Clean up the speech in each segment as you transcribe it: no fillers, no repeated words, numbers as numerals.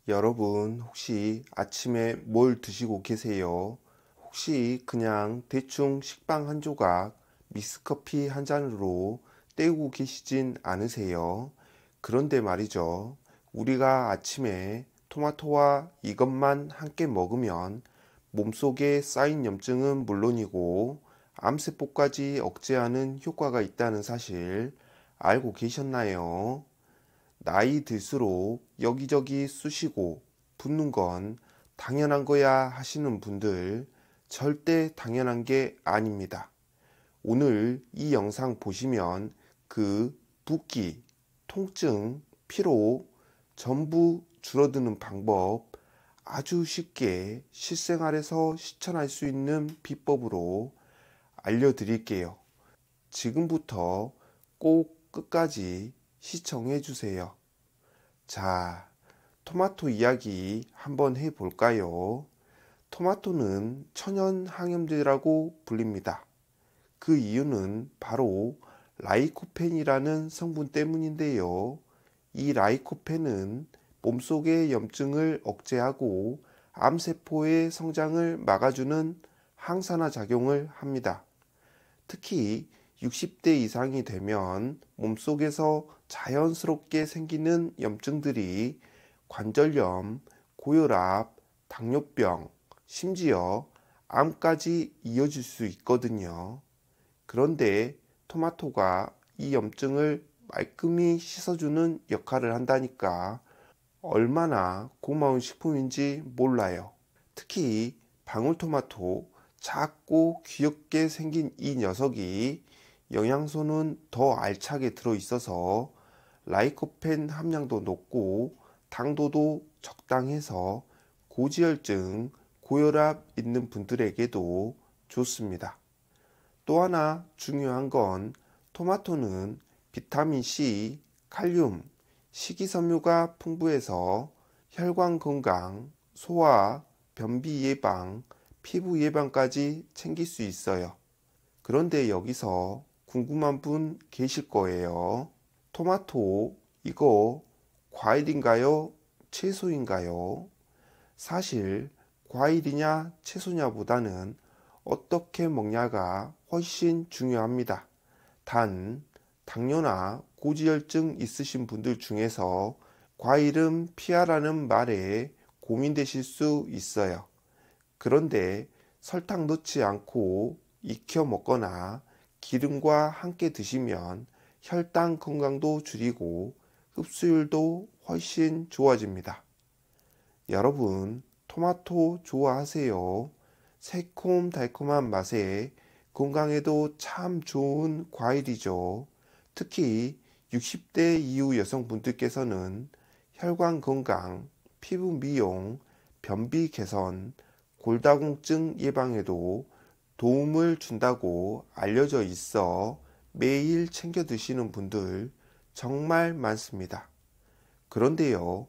여러분 혹시 아침에 뭘 드시고 계세요? 혹시 그냥 대충 식빵 한 조각, 믹스커피 한 잔으로 때우고 계시진 않으세요? 그런데 말이죠. 우리가 아침에 토마토와 이것만 함께 먹으면 몸속에 쌓인 염증은 물론이고 암세포까지 억제하는 효과가 있다는 사실 알고 계셨나요? 나이 들수록 여기저기 쑤시고 붓는 건 당연한 거야 하시는 분들 절대 당연한 게 아닙니다. 오늘 이 영상 보시면 그 붓기, 통증, 피로 전부 줄어드는 방법 아주 쉽게 실생활에서 실천할 수 있는 비법으로 알려드릴게요. 지금부터 꼭 끝까지 시청해 주세요. 자, 토마토 이야기 한번 해볼까요? 토마토는 천연 항염제라고 불립니다. 그 이유는 바로 라이코펜이라는 성분 때문인데요. 이 라이코펜은 몸속의 염증을 억제하고 암세포의 성장을 막아주는 항산화 작용을 합니다. 특히 60대 이상이 되면 몸속에서 자연스럽게 생기는 염증들이 관절염, 고혈압, 당뇨병, 심지어 암까지 이어질 수 있거든요. 그런데 토마토가 이 염증을 말끔히 씻어주는 역할을 한다니까 얼마나 고마운 식품인지 몰라요. 특히 방울토마토, 작고 귀엽게 생긴 이 녀석이 영양소는 더 알차게 들어있어서 라이코펜 함량도 높고 당도도 적당해서 고지혈증, 고혈압 있는 분들에게도 좋습니다. 또 하나 중요한 건 토마토는 비타민C, 칼륨, 식이섬유가 풍부해서 혈관 건강, 소화, 변비 예방, 피부 예방까지 챙길 수 있어요. 그런데 여기서 궁금한 분 계실 거예요. 토마토, 이거 과일인가요? 채소인가요? 사실 과일이냐 채소냐보다는 어떻게 먹냐가 훨씬 중요합니다. 단, 당뇨나 고지혈증 있으신 분들 중에서 과일은 피하라는 말에 고민되실 수 있어요. 그런데 설탕 넣지 않고 익혀 먹거나 기름과 함께 드시면 혈당 건강도 줄이고 흡수율도 훨씬 좋아집니다. 여러분, 토마토 좋아하세요? 새콤달콤한 맛에 건강에도 참 좋은 과일이죠. 특히 60대 이후 여성분들께서는 혈관 건강, 피부 미용, 변비 개선, 골다공증 예방에도 도움을 준다고 알려져 있어 매일 챙겨 드시는 분들 정말 많습니다. 그런데요,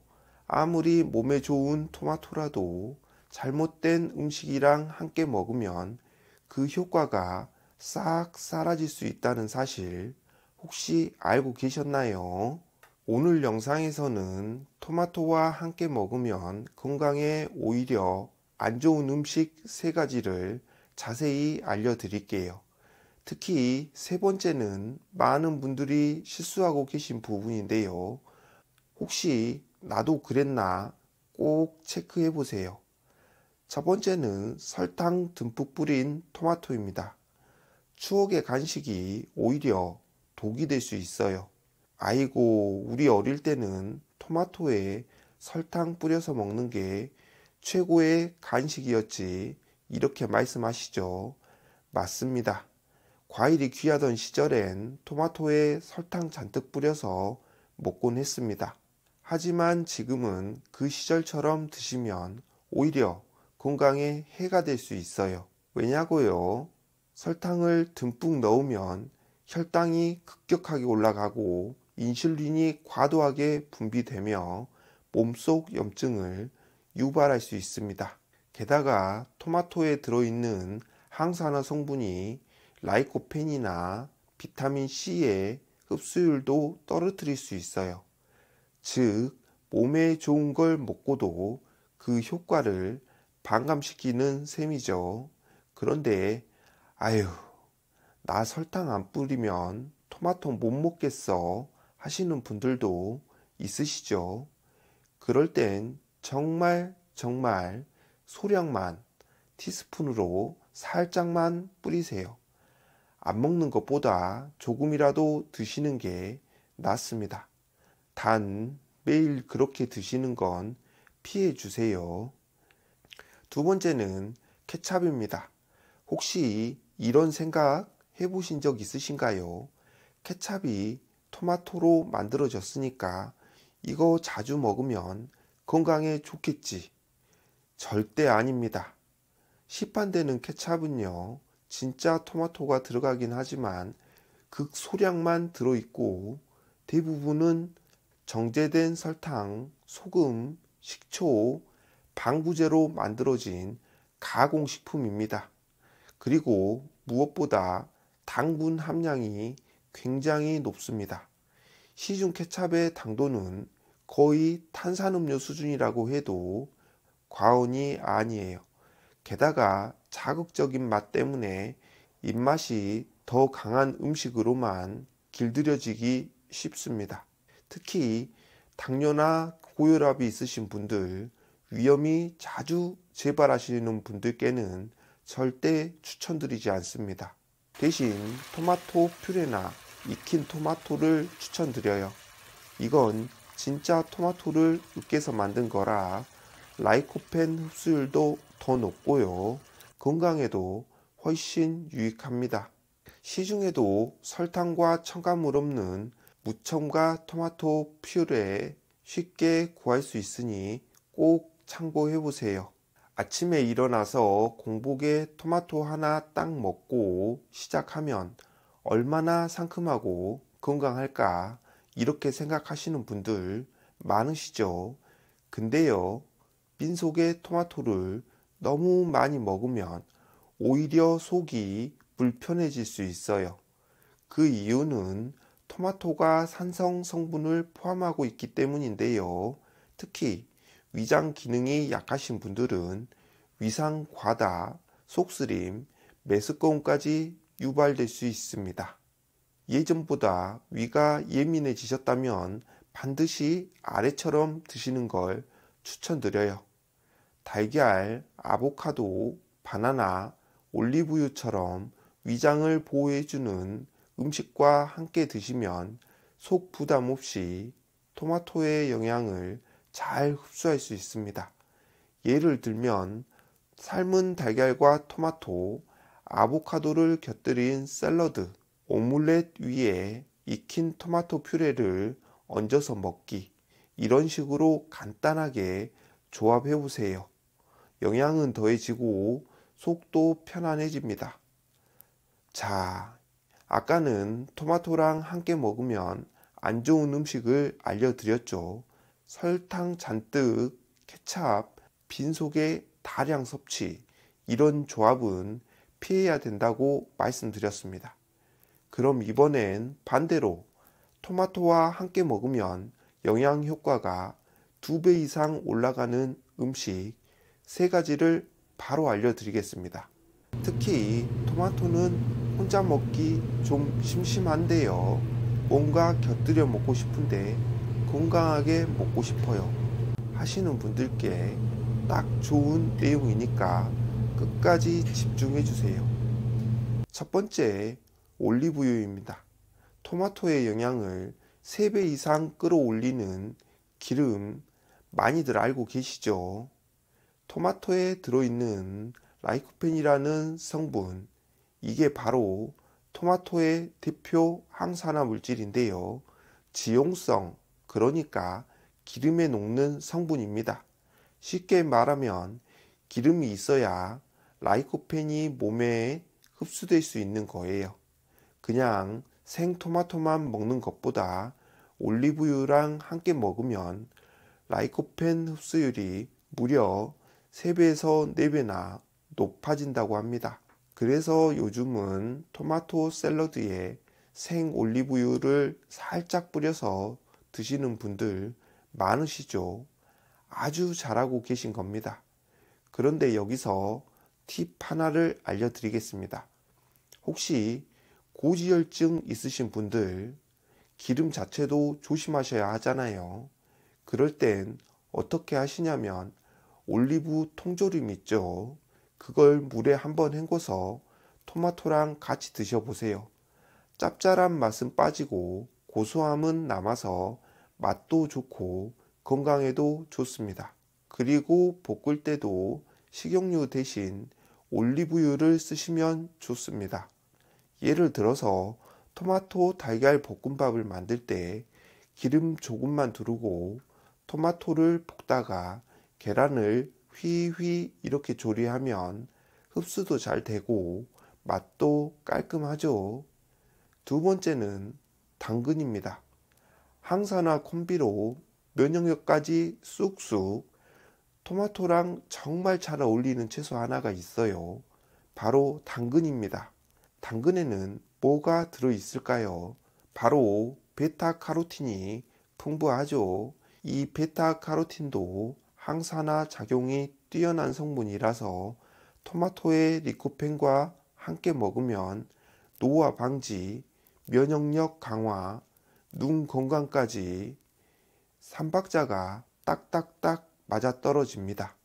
아무리 몸에 좋은 토마토라도 잘못된 음식이랑 함께 먹으면 그 효과가 싹 사라질 수 있다는 사실 혹시 알고 계셨나요? 오늘 영상에서는 토마토와 함께 먹으면 건강에 오히려 안 좋은 음식 3가지를 자세히 알려드릴게요. 특히 3번째는 많은 분들이 실수하고 계신 부분인데요. 혹시 나도 그랬나 꼭 체크해 보세요. 첫 번째는 설탕 듬뿍 뿌린 토마토입니다. 추억의 간식이 오히려 독이 될 수 있어요. 아이고, 우리 어릴 때는 토마토에 설탕 뿌려서 먹는 게 최고의 간식이었지. 이렇게 말씀하시죠. 맞습니다. 과일이 귀하던 시절엔 토마토에 설탕 잔뜩 뿌려서 먹곤 했습니다. 하지만 지금은 그 시절처럼 드시면 오히려 건강에 해가 될 수 있어요. 왜냐고요? 설탕을 듬뿍 넣으면 혈당이 급격하게 올라가고 인슐린이 과도하게 분비되며 몸속 염증을 유발할 수 있습니다. 게다가 토마토에 들어있는 항산화 성분이 라이코펜이나 비타민 C의 흡수율도 떨어뜨릴 수 있어요. 즉, 몸에 좋은 걸 먹고도 그 효과를 반감시키는 셈이죠. 그런데 아유, 나 설탕 안 뿌리면 토마토 못 먹겠어 하시는 분들도 있으시죠. 그럴 땐 정말 소량만 티스푼으로 살짝만 뿌리세요. 안 먹는 것보다 조금이라도 드시는 게 낫습니다. 단 매일 그렇게 드시는 건 피해 주세요. 두 번째는 케찹입니다. 혹시 이런 생각 해보신 적 있으신가요? 케찹이 토마토로 만들어졌으니까 이거 자주 먹으면 건강에 좋겠지. 절대 아닙니다. 시판되는 케찹은요, 진짜 토마토가 들어가긴 하지만 극소량만 들어있고 대부분은 정제된 설탕, 소금, 식초, 방부제로 만들어진 가공식품입니다. 그리고 무엇보다 당분 함량이 굉장히 높습니다. 시중 케찹의 당도는 거의 탄산음료 수준이라고 해도 과언이 아니에요. 게다가 자극적인 맛 때문에 입맛이 더 강한 음식으로만 길들여지기 쉽습니다. 특히 당뇨나 고혈압이 있으신 분들, 위염이 자주 재발하시는 분들께는 절대 추천드리지 않습니다. 대신 토마토 퓨레나 익힌 토마토를 추천드려요. 이건 진짜 토마토를 으깨서 만든 거라 라이코펜 흡수율도 더 높고요. 건강에도 훨씬 유익합니다. 시중에도 설탕과 첨가물 없는 무첨가 토마토 퓨레 쉽게 구할 수 있으니 꼭 참고해 보세요. 아침에 일어나서 공복에 토마토 하나 딱 먹고 시작하면 얼마나 상큼하고 건강할까 이렇게 생각하시는 분들 많으시죠. 근데요, 빈속에 토마토를 너무 많이 먹으면 오히려 속이 불편해질 수 있어요. 그 이유는 토마토가 산성 성분을 포함하고 있기 때문인데요. 특히 위장 기능이 약하신 분들은 위상 과다, 속쓰림, 메스꺼움까지 유발될 수 있습니다. 예전보다 위가 예민해지셨다면 반드시 아래처럼 드시는 걸 추천드려요. 달걀, 아보카도, 바나나, 올리브유처럼 위장을 보호해주는 음식과 함께 드시면 속 부담 없이 토마토의 영양을 잘 흡수할 수 있습니다. 예를 들면 삶은 달걀과 토마토, 아보카도를 곁들인 샐러드, 오믈렛 위에 익힌 토마토 퓨레를 얹어서 먹기, 이런 식으로 간단하게 조합해 보세요. 영양은 더해지고 속도 편안해집니다. 자, 아까는 토마토랑 함께 먹으면 안 좋은 음식을 알려드렸죠. 설탕 잔뜩, 케찹, 빈속에 다량 섭취, 이런 조합은 피해야 된다고 말씀드렸습니다. 그럼 이번엔 반대로 토마토와 함께 먹으면 영양 효과가 2배 이상 올라가는 음식 3가지를 바로 알려드리겠습니다. 특히 토마토는 혼자 먹기 좀 심심한데요. 뭔가 곁들여 먹고 싶은데 건강하게 먹고 싶어요 하시는 분들께 딱 좋은 내용이니까 끝까지 집중해 주세요. 첫 번째, 올리브유입니다. 토마토의 영양을 3배 이상 끌어올리는 기름, 많이들 알고 계시죠? 토마토에 들어있는 라이코펜이라는 성분, 이게 바로 토마토의 대표 항산화 물질인데요. 지용성, 그러니까 기름에 녹는 성분입니다. 쉽게 말하면 기름이 있어야 라이코펜이 몸에 흡수될 수 있는 거예요. 그냥 생토마토만 먹는 것보다 올리브유랑 함께 먹으면 라이코펜 흡수율이 무려 3배에서 4배나 높아진다고 합니다. 그래서 요즘은 토마토 샐러드에 생 올리브유를 살짝 뿌려서 드시는 분들 많으시죠? 아주 잘하고 계신 겁니다. 그런데 여기서 팁 하나를 알려드리겠습니다. 혹시 고지혈증 있으신 분들 기름 자체도 조심하셔야 하잖아요. 그럴 땐 어떻게 하시냐면 올리브 통조림 있죠? 그걸 물에 한번 헹궈서 토마토랑 같이 드셔보세요. 짭짤한 맛은 빠지고 고소함은 남아서 맛도 좋고 건강에도 좋습니다. 그리고 볶을 때도 식용유 대신 올리브유를 쓰시면 좋습니다. 예를 들어서 토마토 달걀 볶음밥을 만들 때 기름 조금만 두르고 토마토를 볶다가 계란을 휘휘 이렇게 조리하면 흡수도 잘 되고 맛도 깔끔하죠. 두 번째는 당근입니다. 항산화 콤비로 면역력까지 쑥쑥. 토마토랑 정말 잘 어울리는 채소 하나가 있어요. 바로 당근입니다. 당근에는 뭐가 들어있을까요? 바로 베타카로틴이 풍부하죠. 이 베타카로틴도 항산화 작용이 뛰어난 성분이라서 토마토의 리코펜과 함께 먹으면 노화 방지, 면역력 강화, 눈 건강까지 삼박자가 딱딱딱 맞아떨어집니다.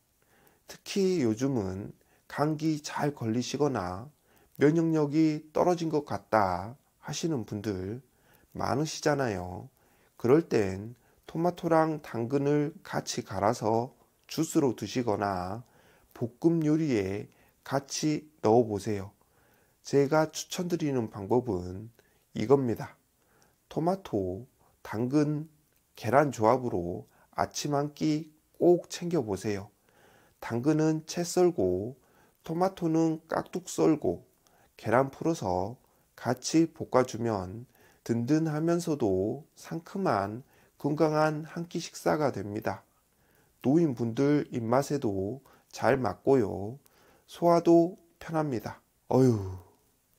특히 요즘은 감기 잘 걸리시거나 면역력이 떨어진 것 같다 하시는 분들 많으시잖아요. 그럴 땐 토마토랑 당근을 같이 갈아서 주스로 드시거나 볶음 요리에 같이 넣어 보세요. 제가 추천드리는 방법은 이겁니다. 토마토, 당근, 계란 조합으로 아침 한 끼 꼭 챙겨 보세요. 당근은 채 썰고 토마토는 깍둑 썰고 계란 풀어서 같이 볶아주면 든든하면서도 상큼한 건강한 한 끼 식사가 됩니다. 노인분들 입맛에도 잘 맞고요. 소화도 편합니다. 어휴,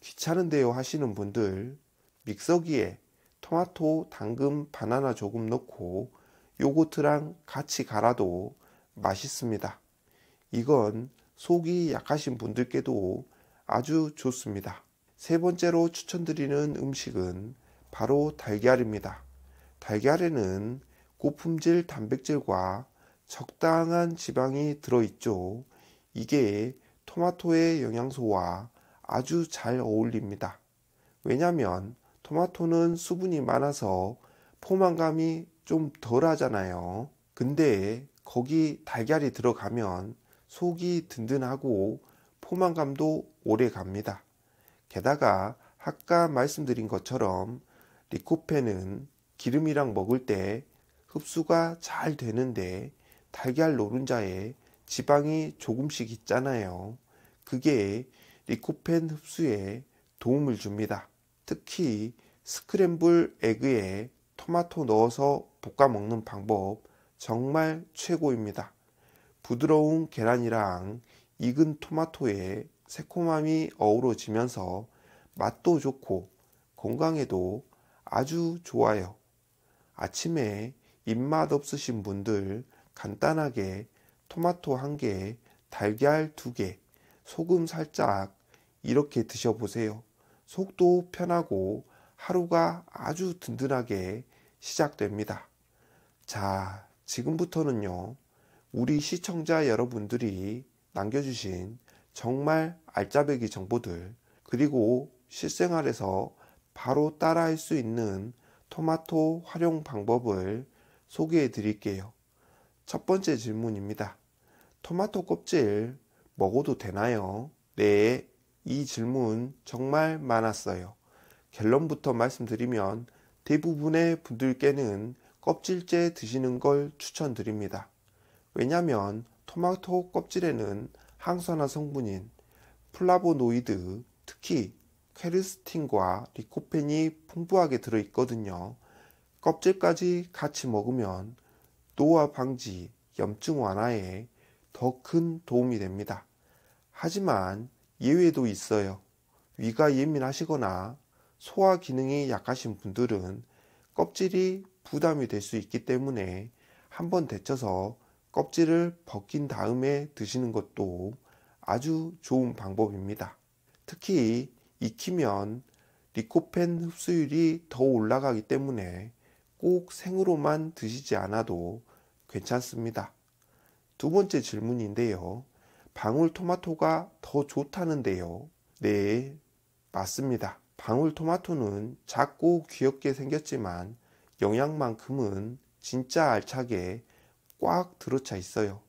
귀찮은데요 하시는 분들 믹서기에 토마토, 당근, 바나나 조금 넣고 요거트랑 같이 갈아도 맛있습니다. 이건 속이 약하신 분들께도 아주 좋습니다. 세 번째로 추천드리는 음식은 바로 달걀입니다. 달걀에는 고품질 단백질과 적당한 지방이 들어있죠. 이게 토마토의 영양소와 아주 잘 어울립니다. 왜냐면 토마토는 수분이 많아서 포만감이 좀 덜 하잖아요. 근데 거기 달걀이 들어가면 속이 든든하고 포만감도 오래 갑니다. 게다가 아까 말씀드린 것처럼 리코펜은 기름이랑 먹을 때 흡수가 잘 되는데 달걀 노른자에 지방이 조금씩 있잖아요. 그게 리코펜 흡수에 도움을 줍니다. 특히 스크램블 에그에 토마토 넣어서 볶아 먹는 방법 정말 최고입니다. 부드러운 계란이랑 익은 토마토의 새콤함이 어우러지면서 맛도 좋고 건강에도 아주 좋아요. 아침에 입맛 없으신 분들 간단하게 토마토 1개, 달걀 2개, 소금 살짝 이렇게 드셔보세요. 속도 편하고 하루가 아주 든든하게 시작됩니다. 자, 지금부터는요, 우리 시청자 여러분들이 남겨주신 정말 알짜배기 정보들, 그리고 실생활에서 바로 따라할 수 있는 토마토 활용 방법을 소개해 드릴게요. 첫 번째 질문입니다. 토마토 껍질 먹어도 되나요? 네, 이 질문 정말 많았어요. 결론부터 말씀드리면 대부분의 분들께는 껍질째 드시는 걸 추천드립니다. 왜냐면 토마토 껍질에는 항산화 성분인 플라보노이드, 특히 퀘르스틴과 리코펜이 풍부하게 들어있거든요. 껍질까지 같이 먹으면 노화 방지, 염증 완화에 더 큰 도움이 됩니다. 하지만 예외도 있어요. 위가 예민하시거나 소화 기능이 약하신 분들은 껍질이 부담이 될 수 있기 때문에 한번 데쳐서 껍질을 벗긴 다음에 드시는 것도 아주 좋은 방법입니다. 특히 익히면 리코펜 흡수율이 더 올라가기 때문에 꼭 생으로만 드시지 않아도 괜찮습니다. 두 번째 질문인데요. 방울토마토가 더 좋다는데요. 네, 맞습니다. 방울토마토는 작고 귀엽게 생겼지만 영양만큼은 진짜 알차게 꽉 들어차 있어요.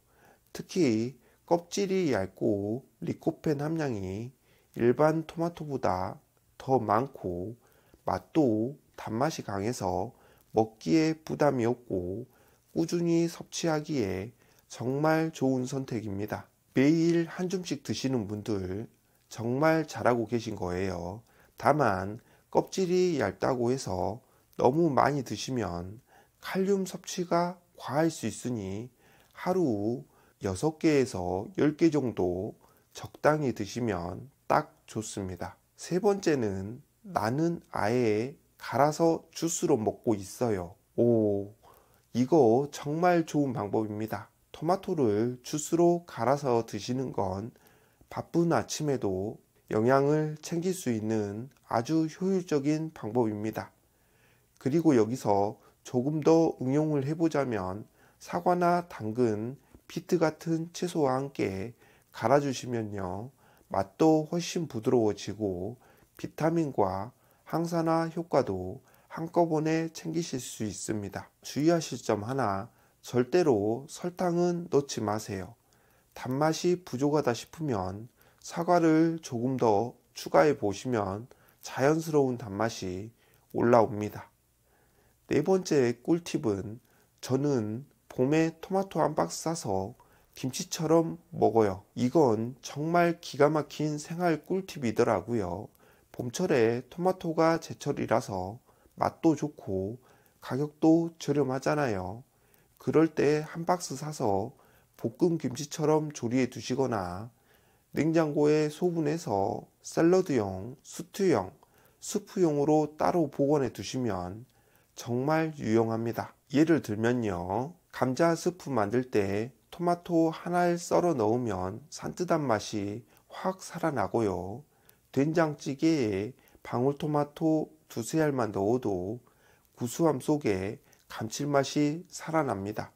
특히 껍질이 얇고 리코펜 함량이 일반 토마토보다 더 많고 맛도 단맛이 강해서 먹기에 부담이 없고 꾸준히 섭취하기에 정말 좋은 선택입니다. 매일 한 줌씩 드시는 분들 정말 잘하고 계신 거예요. 다만 껍질이 얇다고 해서 너무 많이 드시면 칼륨 섭취가 과할 수 있으니 하루 6개에서 10개 정도 적당히 드시면 딱 좋습니다. 세 번째는 나는 아예 갈아서 주스로 먹고 있어요. 오, 이거 정말 좋은 방법입니다. 토마토를 주스로 갈아서 드시는 건 바쁜 아침에도 영양을 챙길 수 있는 아주 효율적인 방법입니다. 그리고 여기서 조금 더 응용을 해보자면 사과나 당근, 비트 같은 채소와 함께 갈아주시면요. 맛도 훨씬 부드러워지고 비타민과 항산화 효과도 한꺼번에 챙기실 수 있습니다. 주의하실 점 하나, 절대로 설탕은 넣지 마세요. 단맛이 부족하다 싶으면 사과를 조금 더 추가해 보시면 자연스러운 단맛이 올라옵니다. 네 번째 꿀팁은 저는 봄에 토마토 한 박스 사서 김치처럼 먹어요. 이건 정말 기가 막힌 생활 꿀팁이더라고요. 봄철에 토마토가 제철이라서 맛도 좋고 가격도 저렴하잖아요. 그럴 때 한 박스 사서 볶음 김치처럼 조리해 두시거나 냉장고에 소분해서 샐러드용, 스튜용, 수프용으로 따로 보관해 두시면 정말 유용합니다. 예를 들면요. 감자 스프 만들 때 토마토 하나를 썰어 넣으면 산뜻한 맛이 확 살아나고요. 된장찌개에 방울토마토 두세 알만 넣어도 구수함 속에 감칠맛이 살아납니다.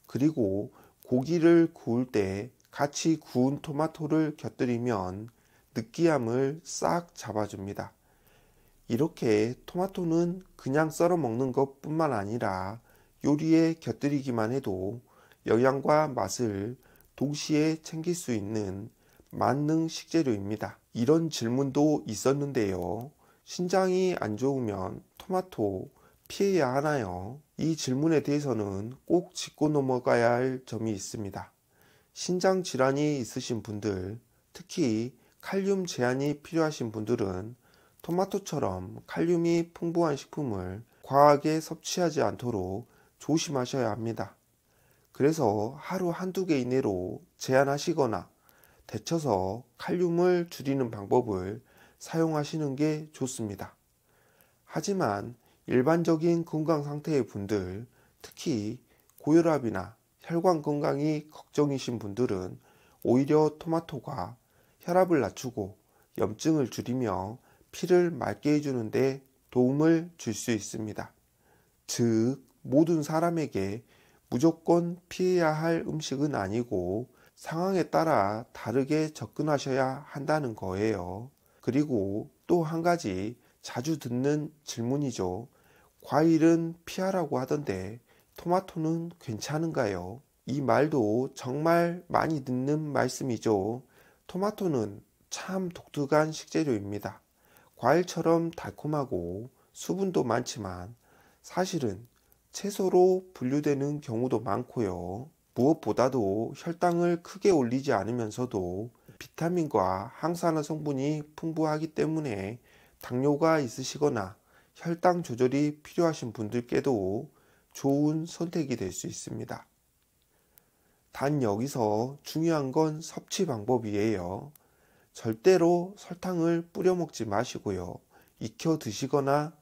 그리고 고기를 구울 때 같이 구운 토마토를 곁들이면 느끼함을 싹 잡아줍니다. 이렇게 토마토는 그냥 썰어 먹는 것 뿐만 아니라 요리에 곁들이기만 해도 영양과 맛을 동시에 챙길 수 있는 만능 식재료입니다. 이런 질문도 있었는데요. 신장이 안 좋으면 토마토 피해야 하나요? 이 질문에 대해서는 꼭 짚고 넘어가야 할 점이 있습니다. 신장 질환이 있으신 분들, 특히 칼륨 제한이 필요하신 분들은 토마토처럼 칼륨이 풍부한 식품을 과하게 섭취하지 않도록 조심하셔야 합니다. 그래서 하루 한두 개 이내로 제한하시거나 데쳐서 칼륨을 줄이는 방법을 사용하시는 게 좋습니다. 하지만 일반적인 건강 상태의 분들, 특히 고혈압이나 혈관 건강이 걱정이신 분들은 오히려 토마토가 혈압을 낮추고 염증을 줄이며 피를 맑게 해주는 데 도움을 줄 수 있습니다. 즉, 모든 사람에게 무조건 피해야 할 음식은 아니고 상황에 따라 다르게 접근하셔야 한다는 거예요. 그리고 또 한 가지 자주 듣는 질문이죠. 과일은 피하라고 하던데 토마토는 괜찮은가요? 이 말도 정말 많이 듣는 말씀이죠. 토마토는 참 독특한 식재료입니다. 과일처럼 달콤하고 수분도 많지만 사실은 채소로 분류되는 경우도 많고요. 무엇보다도 혈당을 크게 올리지 않으면서도 비타민과 항산화 성분이 풍부하기 때문에 당뇨가 있으시거나 혈당 조절이 필요하신 분들께도 좋은 선택이 될 수 있습니다. 단 여기서 중요한 건 섭취 방법이에요. 절대로 설탕을 뿌려 먹지 마시고요. 익혀 드시거나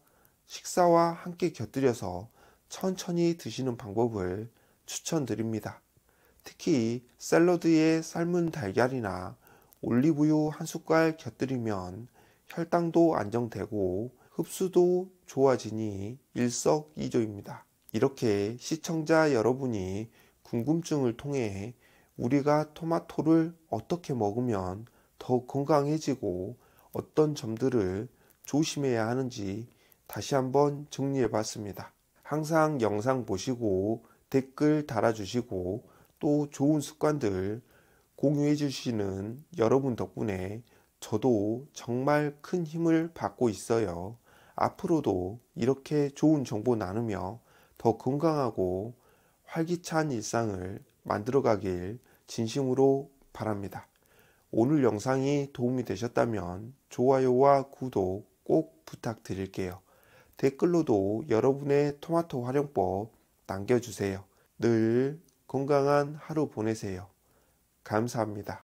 식사와 함께 곁들여서 천천히 드시는 방법을 추천드립니다. 특히 샐러드에 삶은 달걀이나 올리브유 한 숟갈 곁들이면 혈당도 안정되고 흡수도 좋아지니 일석이조입니다. 이렇게 시청자 여러분이 궁금증을 통해 우리가 토마토를 어떻게 먹으면 더 건강해지고 어떤 점들을 조심해야 하는지 다시 한번 정리해 봤습니다. 항상 영상 보시고 댓글 달아주시고 또 좋은 습관들 공유해 주시는 여러분 덕분에 저도 정말 큰 힘을 받고 있어요. 앞으로도 이렇게 좋은 정보 나누며 더 건강하고 활기찬 일상을 만들어 가길 진심으로 바랍니다. 오늘 영상이 도움이 되셨다면 좋아요와 구독 꼭 부탁드릴게요. 댓글로도 여러분의 토마토 활용법 남겨주세요. 늘 건강한 하루 보내세요. 감사합니다.